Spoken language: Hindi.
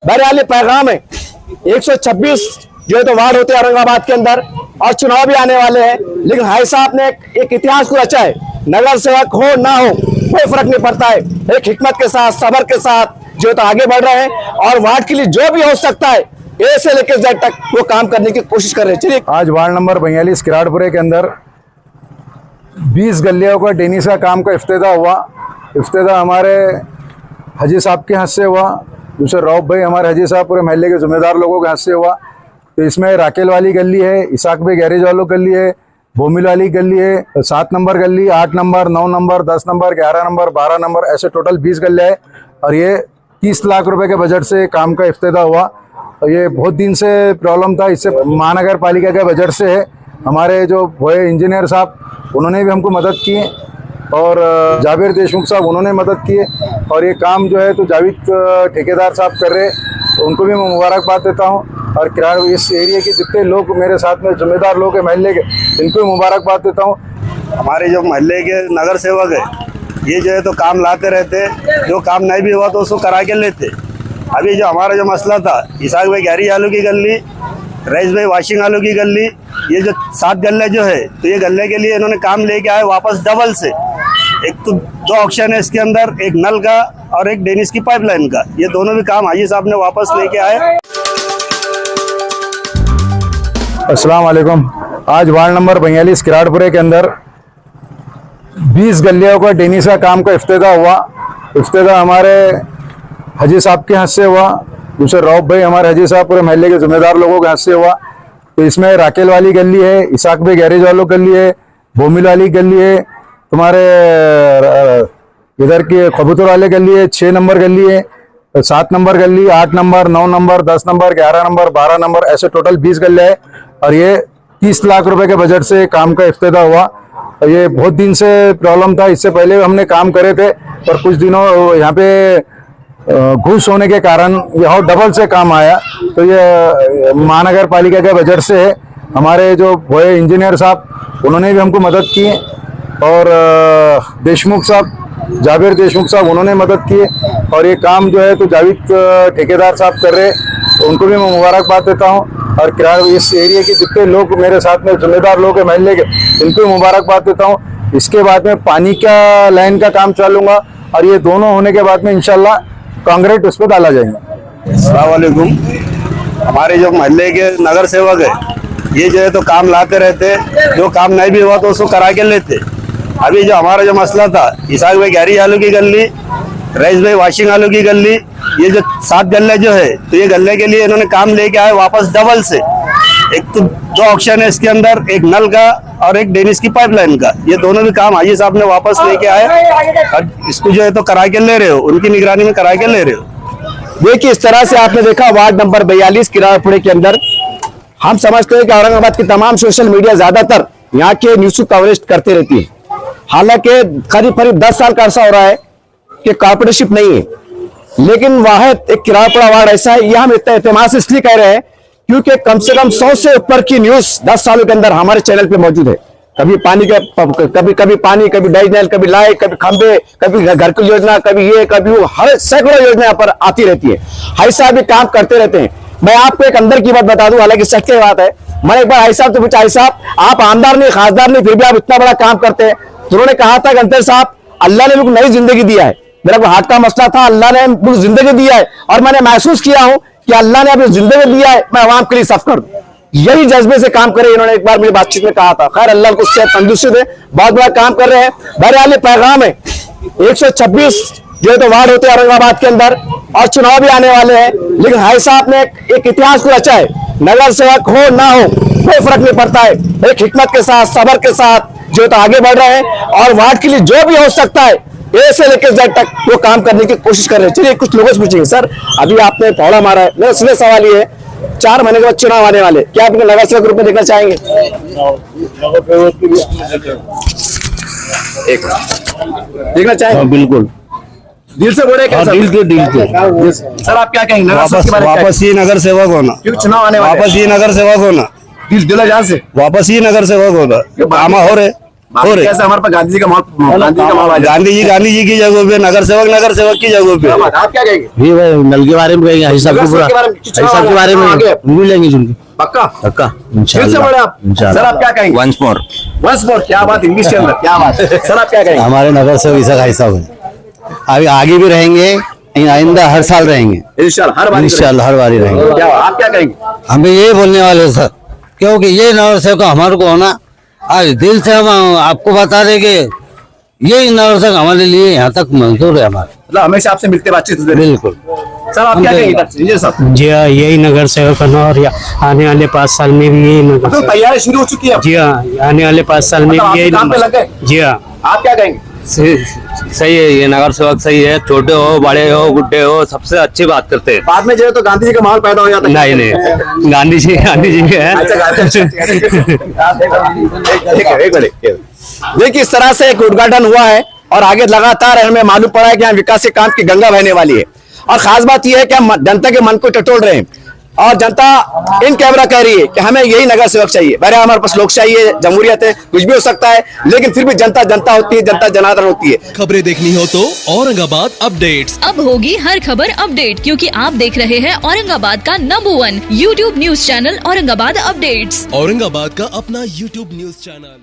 बहरहाल पैगाम है 126 जो है तो वार्ड होते हैं औरंगाबाद के अंदर और चुनाव भी आने वाले हैं, लेकिन भाई साहब ने एक इतिहास को रचा है। नगर सेवक हो ना हो कोई फर्क नहीं पड़ता है, एक हिकमत के साथ सबर के साथ जो तो आगे बढ़ रहे हैं और वार्ड के लिए जो भी हो सकता है ए से लेकर जेड तक वो काम करने की कोशिश कर रहे हैं। चलिए, आज वार्ड नंबर 42 किराड़पुरे के अंदर 20 गलियों का डेनिस का काम का इफ्तिताह हुआ। इफ्तिताह हमारे हाजी साहब के हाथ से हुआ, दूसरे रौफ भाई हमारे हाजी साहब पूरे महल्ले के जिम्मेदार लोगों के हाथ से हुआ। तो इसमें राकेल वाली गली है, इसाक भाई गैरेज वालों गली है, बोमिल वाली गली है, 7 नंबर गली, 8 number, 9 number, 10 number, 11 number, 12 number, ऐसे टोटल 20 गलियाँ है। और ये 30 लाख रुपए के बजट से काम का इफ्तिताह हुआ। और ये बहुत दिन से प्रॉब्लम था, इससे महानगर पालिका के बजट से है। हमारे जो हुए इंजीनियर साहब उन्होंने भी हमको मदद की और जावेद देशमुख साहब उन्होंने मदद की। और ये काम जो है तो जावेद ठेकेदार साहब कर रहे, तो उनको भी मैं मुबारकबाद देता हूँ। और किराड़ इस एरिया के जितने लोग मेरे साथ में जिम्मेदार लोग हैं महल्ले के, इनको भी मुबारकबाद देता हूँ। हमारे जो महल्ले के नगर सेवक है ये जो है तो काम लाते रहते, जो काम नहीं भी हुआ तो उसको करा के लेते। अभी जो हमारा जो मसला था, इसाक भाई गैरी आलू की गली, रईस भाई वाशिंग आलू की गली, ये जो 7 गल्ले जो है तो ये गल्ले के लिए इन्होंने काम लेके आए वापस डबल से। एक तो 2 ऑप्शन है इसके अंदर, एक नल का और एक डेनिस की पाइपलाइन का, ये दोनों भी काम हाजी साहब ने वापस लेके आए। अस्सलाम वालेकुम। आज वार्ड नंबर 42 किराड़पुरे के अंदर 20 गलियों का डेनिस का काम का इफ्तिताह हुआ। इफ्तिताह हमारे हाजी साहब के हाथ से हुआ, दूसरे रौफ भाई हमारे हाजी साहब पूरे महल्ले के जिम्मेदार लोगों के हाथ से हुआ। तो इसमें राकेल वाली गली है, इसाक भाई गैरेज वालों गली है, बोमिल वाली गली है, तुम्हारे इधर की कबूतर वाले गली है, 6 नंबर गली है, 7 नंबर गली, 8 number, 9 number, 10 number, 11 number, 12 number, ऐसे टोटल 20 गलियाँ है। और ये 30 लाख रुपए के बजट से काम का इफ्तिताह हुआ। और ये बहुत दिन से प्रॉब्लम था, इससे पहले हमने काम करे थे, पर कुछ दिनों यहाँ पे घूस होने के कारण यहाँ डबल से काम आया। तो ये महानगर पालिका के बजट से है। हमारे जो हुए इंजीनियर साहब उन्होंने भी हमको मदद की और देशमुख साहब जावेद देशमुख साहब उन्होंने मदद की। और ये काम जो है तो जावेद ठेकेदार साहब कर रहे, तो उनको भी मैं मुबारकबाद देता हूँ। और किराड़ इस एरिया के जितने लोग मेरे साथ में जिम्मेदार लोग हैं महल्ले के, इनको भी मुबारकबाद देता हूँ। इसके बाद में पानी का लाइन का काम चालूंगा और ये दोनों होने के बाद में इंशाल्लाह कांक्रीट उस पर डाला जाएगा। अस्सलाम वालेकुम। हमारे जो महल्ले के नगर सेवक है ये जो है तो काम लाते रहते, जो काम नहीं भी हुआ तो उसको करा के लेते। अभी जो हमारा जो मसला था, इसाक भाई गैरी आलू की गली, रईस भाई वाशिंग आलू की गली, ये जो 7 गल्ले जो है तो ये गल्ले के लिए इन्होंने काम लेके आए वापस डबल से। एक तो 2 ऑप्शन है इसके अंदर, एक नल का और एक डेनिस की पाइपलाइन का, ये दोनों भी काम हाजी साहब ने वापस लेके आए और इसको जो है तो करा के ले रहे हो, उनकी निगरानी में करा के ले रहे हो। देखिए इस तरह से आपने देखा वार्ड नंबर 42 किराड़पुरे के अंदर हम समझते हैं कि औरंगाबाद की तमाम सोशल मीडिया ज्यादातर यहाँ के न्यूज कवरेज करते रहती है। हालांकि करीब 10 साल का अरसा हो रहा है कि कॉर्पोरेटरशिप नहीं है, लेकिन वाहिद एक किराड़पुरा वार्ड ऐसा है। यह हम इतना एतमाद से इसलिए कह रहे हैं क्योंकि कम से कम 100 से ऊपर की न्यूज 10 सालों के अंदर हमारे चैनल पे मौजूद है। कभी पानी का कभी पानी, कभी डाइजनल, कभी लाइट, कभी खंबे, कभी घर की योजना, कभी ये कभी वो, हर सैकड़ों योजना यहाँ पर आती रहती है। हाई साहब भी काम करते रहते हैं। मैं आपको एक अंदर की बात बता दूं, हालांकि सच की बात है। मैंने एक बार हाई साहब से पूछा, हाई साहब आप आमदार नहीं खासदार नहीं फिर भी आप इतना बड़ा काम करते हैं, तो उन्होंने कहा था कि अंतर साहब अल्लाह ने मुझे नई जिंदगी दिया है, मेरा को हार्ट का मसला था, अल्लाह ने मुझे जिंदगी दिया है और मैंने महसूस किया हूं कि अल्लाह ने अपनी जिंदगी दिया है, मैं आवाम के लिए सफ कर दूं। यही जज्बे से काम करे, इन्होंने एक बार मुझे बातचीत में कहा था। खैर अल्लाह को सेहत तंदुरुस्ती दे, बहुत बड़ा काम कर रहे हैं। बहरहाल पैगाम है 126 जो है तो वार्ड होते हैं औरंगाबाद के अंदर और चुनाव भी आने वाले हैं, लेकिन भाई साहब ने एक इतिहास को रचा है। नगर सेवक हो ना हो कोई फर्क नहीं पड़ता है, एक हिकमत के साथ सबर के साथ जो तो आगे बढ़ रहे हैं और वार्ड के लिए जो भी हो सकता है ए से लेकर जेड तक वो काम करने की कोशिश कर रहे हैं। चलिए कुछ लोगों से पूछेंगे, सर अभी आपने पौड़ा मारा है, मेरा सीधा सवाल ये है 4 महीने के बाद चुनाव आने वाले, क्या आप इनको नगर सेवक रूप में देखना चाहेंगे? देखना चाहेंगे? बिल्कुल दिल से बोले क्या? दिल के सर आप क्या कहेंगे वापस ही नगर सेवक होना, क्योंकि चुनाव आने वाले, वापस ही नगर सेवक होना, दिल जान से वापस ही नगर सेवक होना। काम हो रहे हो रही। कैसे हमारे पास गांधी जी का माहौल आ जाए। गांधी जी की जगह पे, नगर सेवक की जगह पे। आप क्या कहेंगे? भी भाई नल के बारे में कहेंगे, हिसाब नगर सेवक के बारे में, हिसाब के बारे में आगे। मिलेंगे सुन के पक्का पक्का फिर से बोले आप। सर आप क्या कहेंगे? Once more. वंस मोर, क्या बात, इंग्लिश के अंदर क्या बात। सर आप क्या कहेंगे? हमारे नगर सेवक ईसा भाई साहब है, अभी आगे भी रहेंगे, आइंदा हर साल रहेंगे, इंशाल्लाह हर बार इंशाल्लाह हर बारी रहेंगे। क्या आप क्या कहेंगे? हमें ये बोलने वाले हैं सर, क्योंकि ये नगर सेवक हमारे को होना, आज दिल से हम आपको बता दें कि ये नगर सेवक हमारे लिए यहाँ तक मंजूर है हमारे। मतलब हमेशा आपसे मिलते बातचीत होते रहे। बिल्कुल सर आप क्या कहेंगे इधर से? जी सर, जी हाँ, यही नगर सेवक करना और आने वाले 5 साल में भी यही नगर तो सेवक। तैयारी शुरू हो चुकी है। जी हाँ, आने वाले 5 साल में मतलब भी यही आप काम पे लग गए? जी हाँ, आप क्या कहेंगे? सही है, ये नगर सेवक सही है, छोटे हो बड़े हो बुढ़े हो सबसे अच्छी बात करते हैं। बाद में जो है तो गांधी जी का माहौल पैदा हो जाता है। नहीं नहीं, गांधी जी है। अच्छा गांधी देखिए इस तरह से एक उद्घाटन हुआ है और आगे लगातार हमें मालूम पड़ा है कि यहाँ विकास के काम की गंगा बहने वाली है। और खास बात यह है कि हम जनता के मन को टटोल रहे हैं और जनता इन कैमरा कह रही है कि हमें यही नगर सेवक चाहिए। बहरे हमारे पास लोकशाही है, जमहूरियत है, कुछ भी हो सकता है, लेकिन फिर भी जनता जनता होती है, जनता जनार्दन होती है। खबरें देखनी हो तो औरंगाबाद अपडेट्स। अब होगी हर खबर अपडेट, क्योंकि आप देख रहे हैं औरंगाबाद का number 1 YouTube news channel Aurangabad updates. Aurangabad का अपना YouTube न्यूज चैनल।